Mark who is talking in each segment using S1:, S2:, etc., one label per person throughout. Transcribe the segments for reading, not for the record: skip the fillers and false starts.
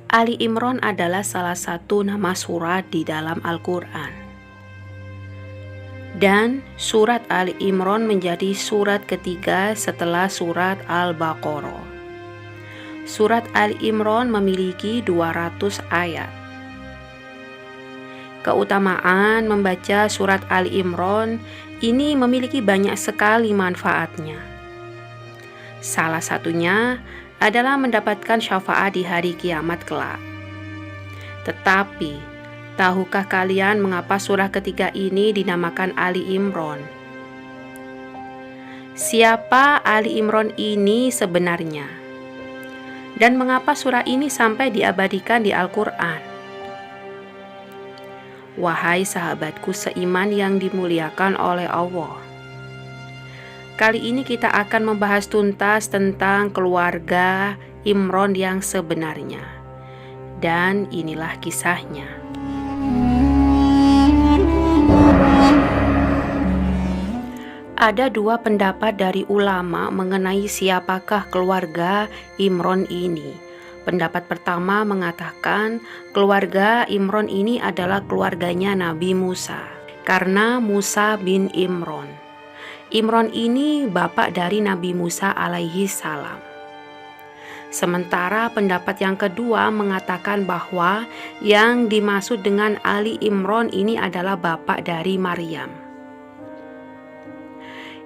S1: Ali Imran adalah salah satu nama surat di dalam Al-Quran. Dan surat Ali Imran menjadi surat ketiga setelah surat Al-Baqarah. Surat Ali Imran memiliki 200 ayat. Keutamaan membaca surat Ali Imran ini memiliki banyak sekali manfaatnya. Salah satunya adalah mendapatkan syafaat di hari kiamat kelak. Tetapi, tahukah kalian mengapa surah ketiga ini dinamakan Ali Imran? Siapa Ali Imran ini sebenarnya? Dan mengapa surah ini sampai diabadikan di Al-Quran? Wahai sahabatku seiman yang dimuliakan oleh Allah, kali ini kita akan membahas tuntas tentang keluarga Imran yang sebenarnya. Dan inilah kisahnya. Ada dua pendapat dari ulama mengenai siapakah keluarga Imran ini. Pendapat pertama mengatakan keluarga Imran ini adalah keluarganya Nabi Musa, karena Musa bin Imran. Imran ini bapak dari Nabi Musa alaihi salam. Sementara pendapat yang kedua mengatakan bahwa yang dimaksud dengan Ali Imran ini adalah bapak dari Maryam.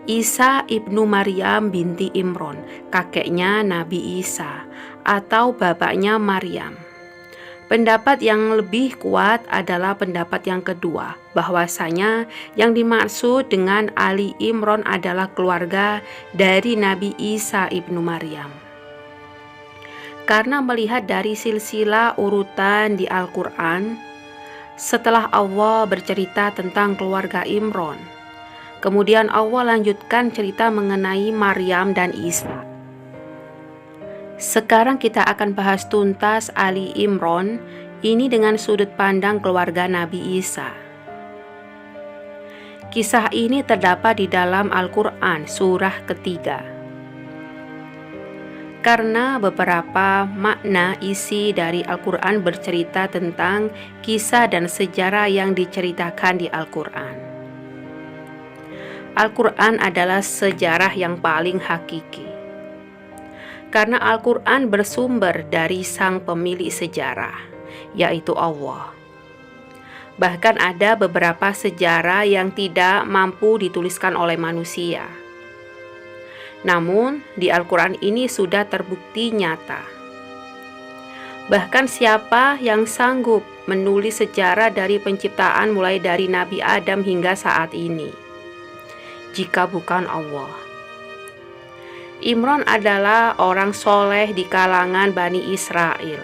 S1: Isa ibnu Maryam binti Imran, kakeknya Nabi Isa atau bapaknya Maryam. Pendapat yang lebih kuat adalah pendapat yang kedua, bahwasanya yang dimaksud dengan Ali Imran adalah keluarga dari Nabi Isa ibnu Maryam. Karena melihat dari silsilah urutan di Al-Quran, setelah Allah bercerita tentang keluarga Imran, kemudian Allah lanjutkan cerita mengenai Maryam dan Isa. Sekarang kita akan bahas tuntas Ali Imran ini dengan sudut pandang keluarga Nabi Isa. Kisah ini terdapat di dalam Al-Quran surah ketiga. Karena beberapa makna isi dari Al-Quran bercerita tentang kisah dan sejarah yang diceritakan di Al-Quran. Al-Quran adalah sejarah yang paling hakiki. Karena Al-Quran bersumber dari sang pemilik sejarah, yaitu Allah. Bahkan ada beberapa sejarah yang tidak mampu dituliskan oleh manusia. Namun, di Al-Quran ini sudah terbukti nyata. Bahkan siapa yang sanggup menulis sejarah dari penciptaan mulai dari Nabi Adam hingga saat ini, jika bukan Allah? Imran adalah orang soleh di kalangan Bani Israel.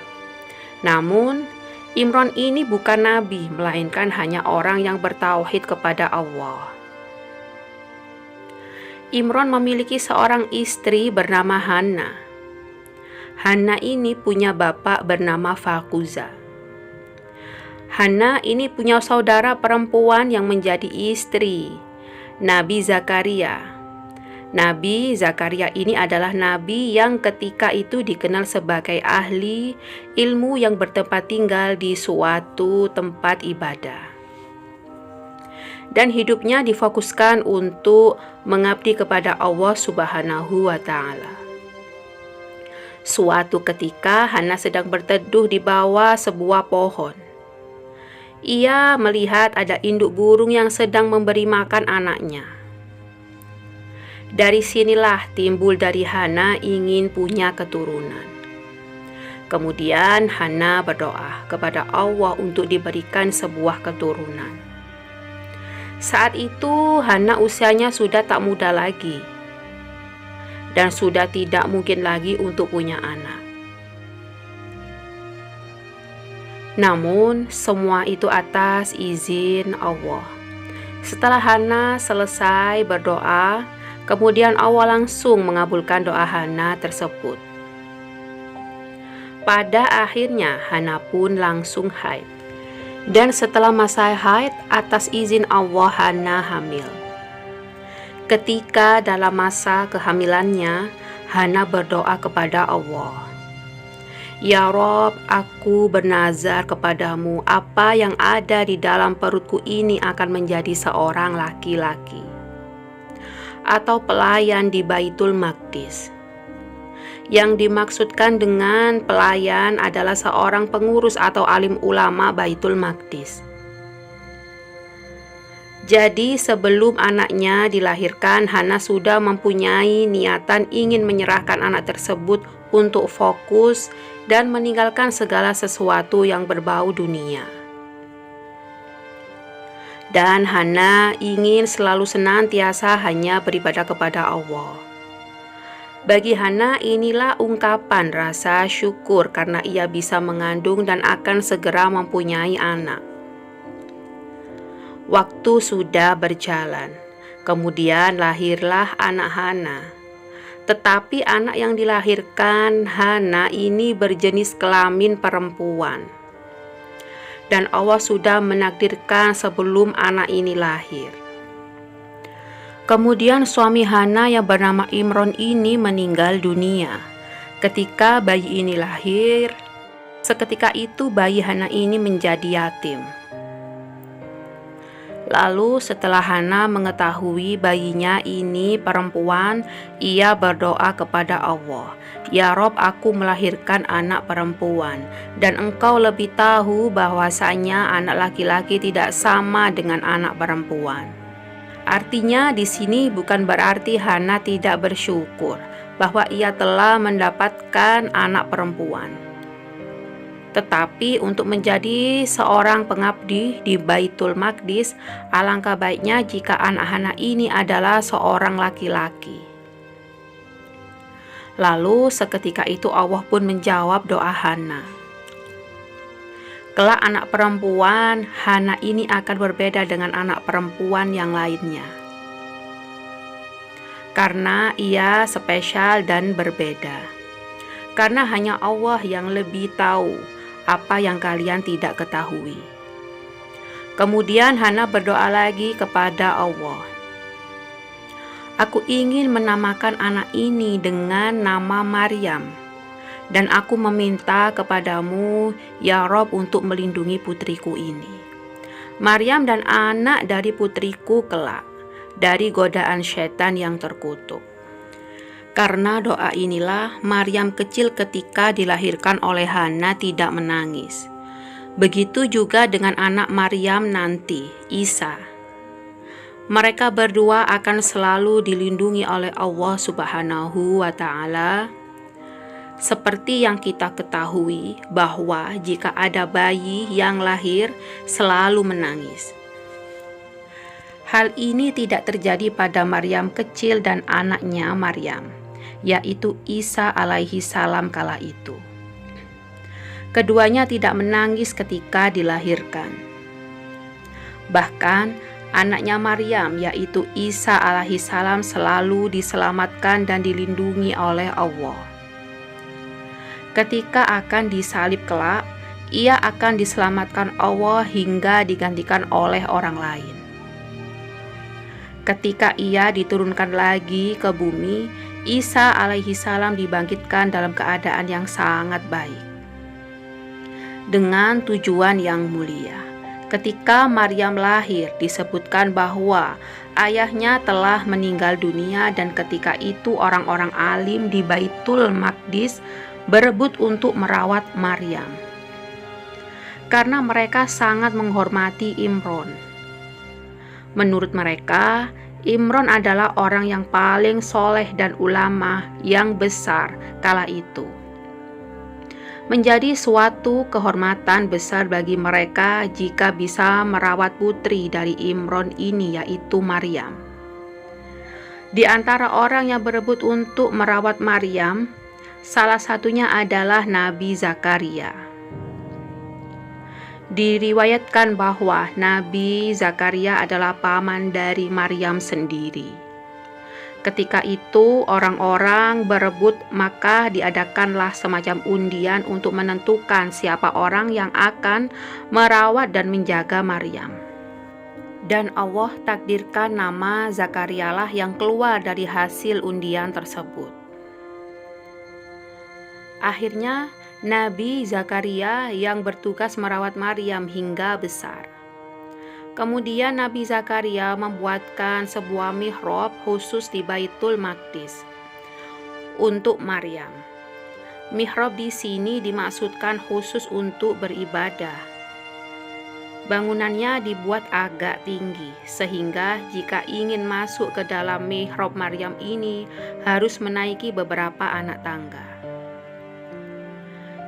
S1: Namun, Imran ini bukan nabi, melainkan hanya orang yang bertauhid kepada Allah. Imran memiliki seorang istri bernama Hana. Hana ini punya bapak bernama Fakuza. Hana ini punya saudara perempuan yang menjadi istri Nabi Zakaria. Nabi Zakaria ini adalah nabi yang ketika itu dikenal sebagai ahli ilmu yang bertempat tinggal di suatu tempat ibadah. Dan hidupnya difokuskan untuk mengabdi kepada Allah Subhanahu wa Ta'ala. Suatu ketika Hana sedang berteduh di bawah sebuah pohon. Ia melihat ada induk burung yang sedang memberi makan anaknya. Dari sinilah timbul dari Hana ingin punya keturunan. Kemudian Hana berdoa kepada Allah untuk diberikan sebuah keturunan. Saat itu Hana usianya sudah tak muda lagi dan sudah tidak mungkin lagi untuk punya anak. Namun semua itu atas izin Allah. Setelah Hana selesai berdoa, kemudian Allah langsung mengabulkan doa Hana tersebut. Pada akhirnya Hana pun langsung haid. Dan setelah masa haid, atas izin Allah Hana hamil. Ketika dalam masa kehamilannya, Hana berdoa kepada Allah, Ya Rob, aku bernazar kepadamu, apa yang ada di dalam perutku ini akan menjadi seorang laki-laki atau pelayan di Baitul Maqdis. Yang dimaksudkan dengan pelayan adalah seorang pengurus atau alim ulama Baitul Maqdis. Jadi sebelum anaknya dilahirkan, Hana sudah mempunyai niatan ingin menyerahkan anak tersebut untuk fokus dan meninggalkan segala sesuatu yang berbau dunia. Dan Hana ingin selalu senantiasa hanya beribadah kepada Allah. Bagi Hana inilah ungkapan rasa syukur karena ia bisa mengandung dan akan segera mempunyai anak. Waktu sudah berjalan, kemudian lahirlah anak Hana. Tetapi anak yang dilahirkan Hana ini berjenis kelamin perempuan. Dan Allah sudah menakdirkan sebelum anak ini lahir. Kemudian suami Hana yang bernama Imron ini meninggal dunia. Ketika bayi ini lahir, seketika itu bayi Hana ini menjadi yatim. Lalu setelah Hana mengetahui bayinya ini perempuan, ia berdoa kepada Allah, "Ya Rob, aku melahirkan anak perempuan, dan Engkau lebih tahu bahwasanya anak laki-laki tidak sama dengan anak perempuan." Artinya di sini bukan berarti Hana tidak bersyukur bahwa ia telah mendapatkan anak perempuan. Tetapi untuk menjadi seorang pengabdi di Baitul Maqdis, alangkah baiknya jika anak Hana ini adalah seorang laki-laki. Lalu seketika itu Allah pun menjawab doa Hana. Kelak anak perempuan Hana ini akan berbeda dengan anak perempuan yang lainnya. Karena ia spesial dan berbeda. Karena hanya Allah yang lebih tahu apa yang kalian tidak ketahui. Kemudian Hana berdoa lagi kepada Allah. Aku ingin menamakan anak ini dengan nama Maryam, dan aku meminta kepadamu, ya Rob, untuk melindungi putriku ini, Maryam, dan anak dari putriku kelak, dari godaan syaitan yang terkutuk. Karena doa inilah Maryam kecil ketika dilahirkan oleh Hana tidak menangis. Begitu juga dengan anak Maryam nanti, Isa. Mereka berdua akan selalu dilindungi oleh Allah Subhanahu wa Ta'ala. Seperti yang kita ketahui bahwa jika ada bayi yang lahir selalu menangis. Hal ini tidak terjadi pada Maryam kecil dan anaknya Maryam, yaitu Isa alaihi salam kala itu. Keduanya tidak menangis ketika dilahirkan. Bahkan anaknya Maryam, yaitu Isa alaihi salam, selalu diselamatkan dan dilindungi oleh Allah. Ketika akan disalib kelak, ia akan diselamatkan Allah hingga digantikan oleh orang lain. Ketika ia diturunkan lagi ke bumi, Isa alaihi salam dibangkitkan dalam keadaan yang sangat baik, dengan tujuan yang mulia. Ketika Maryam lahir, disebutkan bahwa ayahnya telah meninggal dunia, dan ketika itu orang-orang alim di Baitul Maqdis berebut untuk merawat Maryam, karena mereka sangat menghormati Imron. Menurut mereka, Imron adalah orang yang paling soleh dan ulama yang besar kala itu. Menjadi suatu kehormatan besar bagi mereka jika bisa merawat putri dari Imron ini, yaitu Maryam. Di antara orang yang berebut untuk merawat Maryam, salah satunya adalah Nabi Zakaria. Diriwayatkan bahwa Nabi Zakaria adalah paman dari Maryam sendiri. Ketika itu orang-orang berebut, maka diadakanlah semacam undian untuk menentukan siapa orang yang akan merawat dan menjaga Maryam. Dan Allah takdirkan nama Zakarialah yang keluar dari hasil undian tersebut. Akhirnya Nabi Zakaria yang bertugas merawat Maryam hingga besar. Kemudian Nabi Zakaria membuatkan sebuah mihrab khusus di Baitul Maqdis untuk Maryam. Mihrab di sini dimaksudkan khusus untuk beribadah. Bangunannya dibuat agak tinggi, sehingga jika ingin masuk ke dalam mihrab Maryam ini harus menaiki beberapa anak tangga.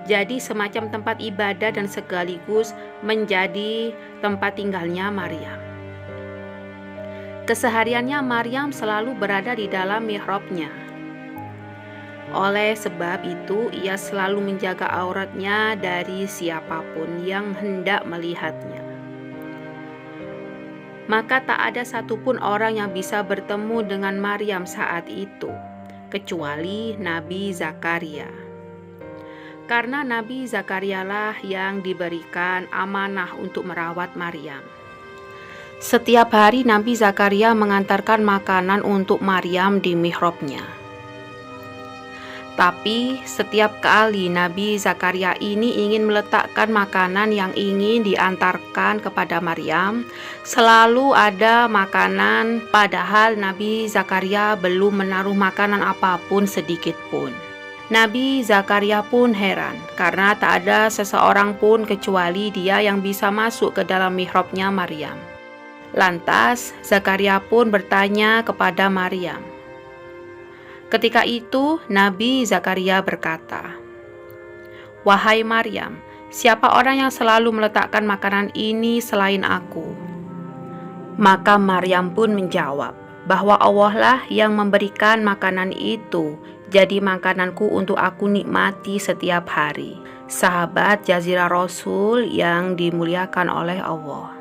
S1: Jadi semacam tempat ibadah dan sekaligus menjadi tempat tinggalnya Maryam. Kesehariannya Maryam selalu berada di dalam mihrabnya. Oleh sebab itu, ia selalu menjaga auratnya dari siapapun yang hendak melihatnya. Maka tak ada satupun orang yang bisa bertemu dengan Maryam saat itu, kecuali Nabi Zakaria. Karena Nabi Zakarialah yang diberikan amanah untuk merawat Maryam. Setiap hari Nabi Zakaria mengantarkan makanan untuk Maryam di mihrabnya. Tapi setiap kali Nabi Zakaria ini ingin meletakkan makanan yang ingin diantarkan kepada Maryam, selalu ada makanan, padahal Nabi Zakaria belum menaruh makanan apapun sedikit pun. Nabi Zakaria pun heran karena tak ada seseorang pun kecuali dia yang bisa masuk ke dalam mihrabnya Maryam. Lantas Zakaria pun bertanya kepada Maryam. Ketika itu Nabi Zakaria berkata, "Wahai Maryam, siapa orang yang selalu meletakkan makanan ini selain aku?" Maka Maryam pun menjawab bahwa Allah lah yang memberikan makanan itu, jadi makananku untuk aku nikmati setiap hari. Sahabat Jazirah Rasul yang dimuliakan oleh Allah.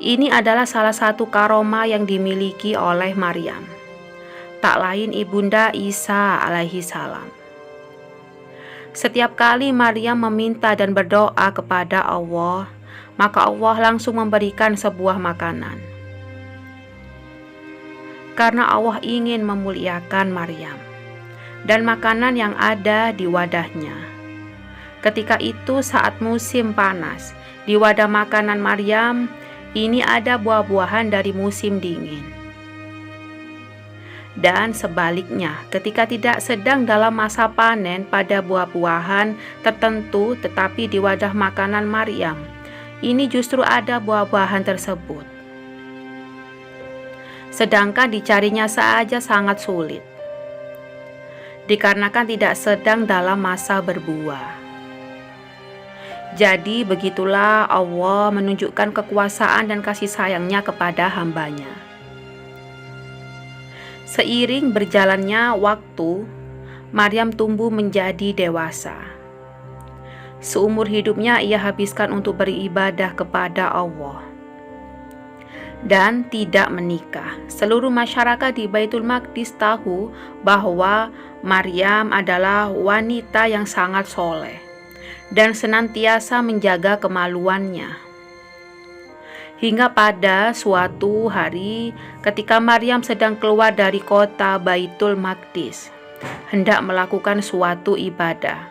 S1: Ini adalah salah satu karomah yang dimiliki oleh Maryam, tak lain ibunda Isa alaihi salam. Setiap kali Maryam meminta dan berdoa kepada Allah, maka Allah langsung memberikan sebuah makanan. Karena Allah ingin memuliakan Maryam dan makanan yang ada di wadahnya. Ketika itu saat musim panas, di wadah makanan Maryam ini ada buah-buahan dari musim dingin. Dan sebaliknya, ketika tidak sedang dalam masa panen pada buah-buahan tertentu, tetapi di wadah makanan Maryam, ini justru ada buah-buahan tersebut. Sedangkan dicarinya saja sangat sulit, dikarenakan tidak sedang dalam masa berbuah. Jadi begitulah Allah menunjukkan kekuasaan dan kasih sayangnya kepada hambanya. Seiring berjalannya waktu, Maryam tumbuh menjadi dewasa. Seumur hidupnya ia habiskan untuk beribadah kepada Allah dan tidak menikah. Seluruh masyarakat di Baitul Maqdis tahu bahwa Maryam adalah wanita yang sangat soleh dan senantiasa menjaga kemaluannya. Hingga pada suatu hari ketika Maryam sedang keluar dari kota Baitul Maqdis, hendak melakukan suatu ibadah,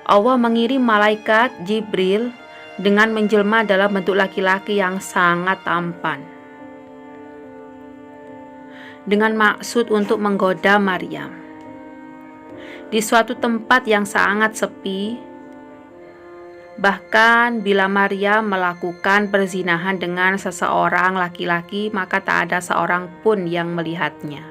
S1: Allah mengirim malaikat Jibril dengan menjelma dalam bentuk laki-laki yang sangat tampan, dengan maksud untuk menggoda Maryam. Di suatu tempat yang sangat sepi, bahkan bila Maryam melakukan perzinahan dengan seseorang laki-laki, maka tak ada seorang pun yang melihatnya.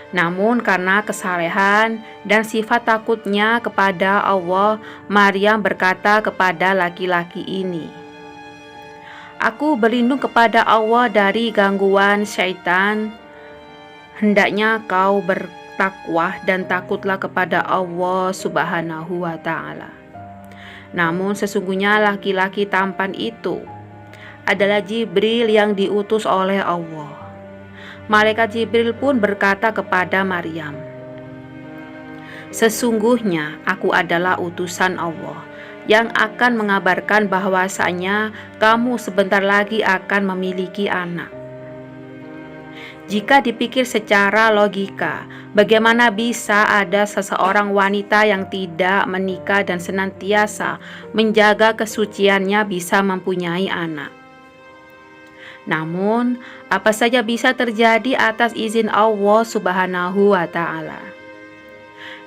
S1: Namun karena kesalehan dan sifat takutnya kepada Allah, Maryam berkata kepada laki-laki ini, "Aku berlindung kepada Allah dari gangguan syaitan. Hendaknya kau bertakwa dan takutlah kepada Allah Subhanahu wa ta'ala." Namun sesungguhnya laki-laki tampan itu adalah Jibril yang diutus oleh Allah. Malaikat Jibril pun berkata kepada Maryam, "Sesungguhnya aku adalah utusan Allah yang akan mengabarkan bahwasanya kamu sebentar lagi akan memiliki anak. Jika dipikir secara logika, bagaimana bisa ada seseorang wanita yang tidak menikah dan senantiasa menjaga kesuciannya bisa mempunyai anak? Namun, apa saja bisa terjadi atas izin Allah Subhanahu wa Ta'ala.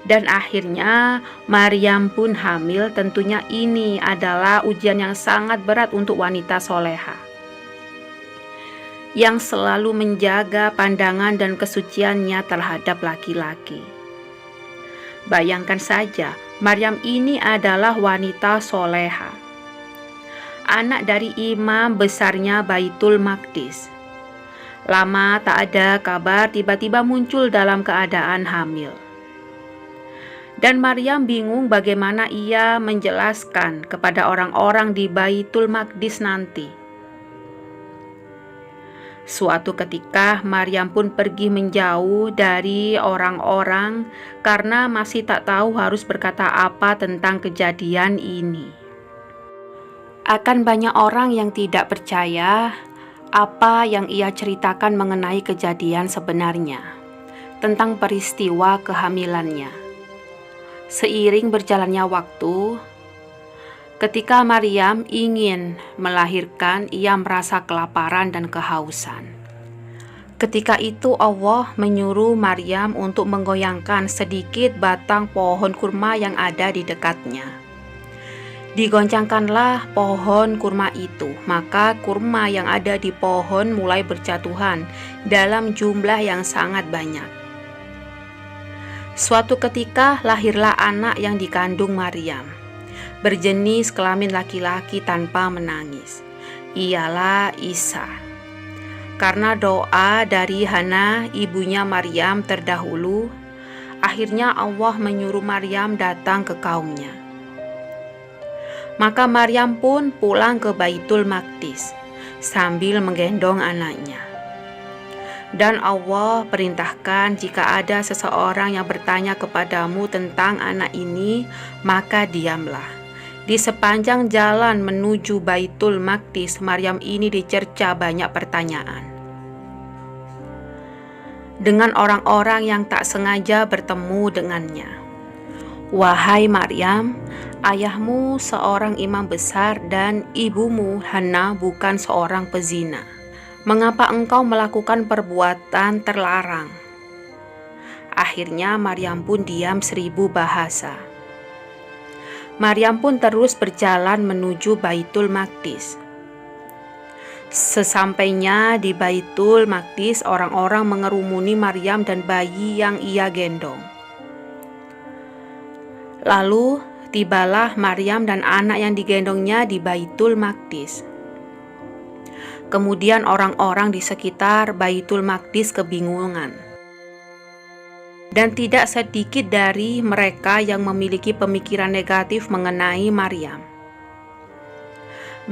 S1: Dan akhirnya Maryam pun hamil. Tentunya ini adalah ujian yang sangat berat untuk wanita soleha yang selalu menjaga pandangan dan kesuciannya terhadap laki-laki. Bayangkan saja, Maryam ini adalah wanita soleha, anak dari imam besarnya Baitul Maqdis. Lama tak ada kabar, tiba-tiba muncul dalam keadaan hamil. Dan Maryam bingung bagaimana ia menjelaskan kepada orang-orang di Baitul Maqdis nanti. Suatu ketika Maryam pun pergi menjauh dari orang-orang karena masih tak tahu harus berkata apa tentang kejadian ini. Akan banyak orang yang tidak percaya apa yang ia ceritakan mengenai kejadian sebenarnya tentang peristiwa kehamilannya. Seiring berjalannya waktu, ketika Maryam ingin melahirkan, ia merasa kelaparan dan kehausan. Ketika itu Allah menyuruh Maryam untuk menggoyangkan sedikit batang pohon kurma yang ada di dekatnya. Digoncangkanlah pohon kurma itu, maka kurma yang ada di pohon mulai berjatuhan dalam jumlah yang sangat banyak. Suatu ketika lahirlah anak yang dikandung Maryam, berjenis kelamin laki-laki tanpa menangis. Ialah Isa. Karena doa dari Hana, ibunya Maryam terdahulu, akhirnya Allah menyuruh Maryam datang ke kaumnya. Maka Maryam pun pulang ke Baitul Maqdis sambil menggendong anaknya. Dan Allah perintahkan, jika ada seseorang yang bertanya kepadamu tentang anak ini, maka diamlah. Di sepanjang jalan menuju Baitul Maqdis, Maryam ini dicerca banyak pertanyaan dengan orang-orang yang tak sengaja bertemu dengannya. Wahai Maryam, ayahmu seorang imam besar dan ibumu Hana bukan seorang pezina. Mengapa engkau melakukan perbuatan terlarang? Akhirnya Maryam pun diam 1000 bahasa. Maryam pun terus berjalan menuju Baitul Maqdis. Sesampainya di Baitul Maqdis, orang-orang mengerumuni Maryam dan bayi yang ia gendong. Lalu tibalah Maryam dan anak yang digendongnya di Baitul Maqdis. Kemudian orang-orang di sekitar Baitul Maqdis kebingungan. Dan tidak sedikit dari mereka yang memiliki pemikiran negatif mengenai Maryam.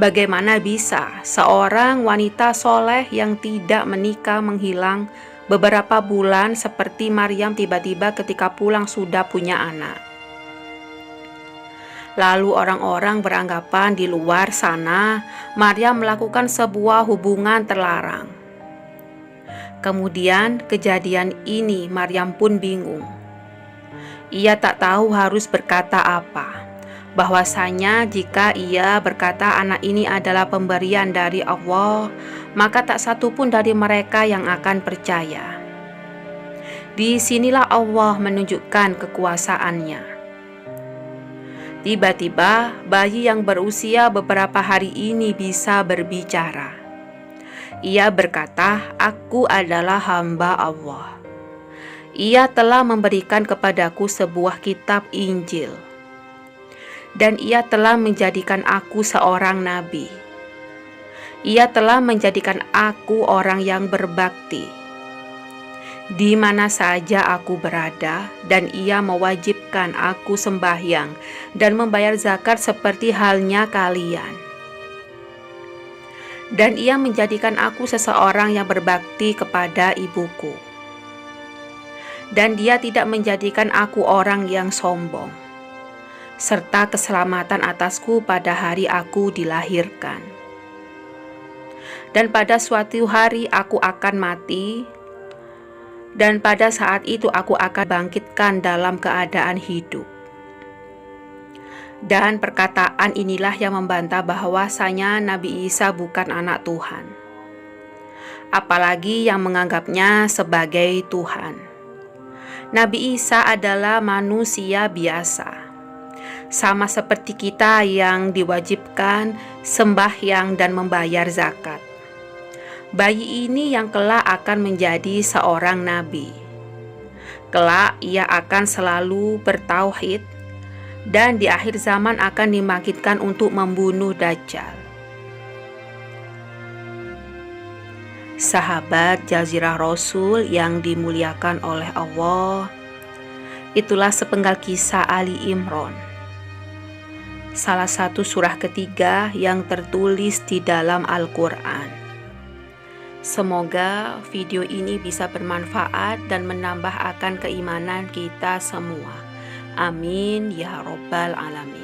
S1: Bagaimana bisa seorang wanita soleh yang tidak menikah menghilang beberapa bulan seperti Maryam tiba-tiba ketika pulang sudah punya anak? Lalu orang-orang beranggapan di luar sana Maryam melakukan sebuah hubungan terlarang. Kemudian kejadian ini Maryam pun bingung. Ia tak tahu harus berkata apa. Bahwasanya jika ia berkata anak ini adalah pemberian dari Allah, maka tak satu pun dari mereka yang akan percaya. Disinilah Allah menunjukkan kekuasaannya. Tiba-tiba bayi yang berusia beberapa hari ini bisa berbicara. Ia berkata, "Aku adalah hamba Allah. Ia telah memberikan kepadaku sebuah kitab Injil. Dan ia telah menjadikan aku seorang nabi. Ia telah menjadikan aku orang yang berbakti. Di mana saja aku berada, dan ia mewajibkan aku sembahyang dan membayar zakat seperti halnya kalian. Dan ia menjadikan aku seseorang yang berbakti kepada ibuku. Dan dia tidak menjadikan aku orang yang sombong, serta keselamatan atasku pada hari aku dilahirkan. Dan pada suatu hari aku akan mati, dan pada saat itu aku akan bangkitkan dalam keadaan hidup. Dan perkataan inilah yang membantah bahwasanya Nabi Isa bukan anak Tuhan, apalagi yang menganggapnya sebagai Tuhan. Nabi Isa adalah manusia biasa, sama seperti kita yang diwajibkan sembahyang dan membayar zakat. Bayi ini yang kelak akan menjadi seorang nabi. Kelak ia akan selalu bertauhid dan di akhir zaman akan dibangkitkan untuk membunuh Dajjal. Sahabat Jazirah Rasul yang dimuliakan oleh Allah, itulah sepenggal kisah Ali Imran, salah satu surah ketiga yang tertulis di dalam Al-Quran. Semoga video ini bisa bermanfaat dan menambah akan keimanan kita semua. Amin ya Rabbal Alamin.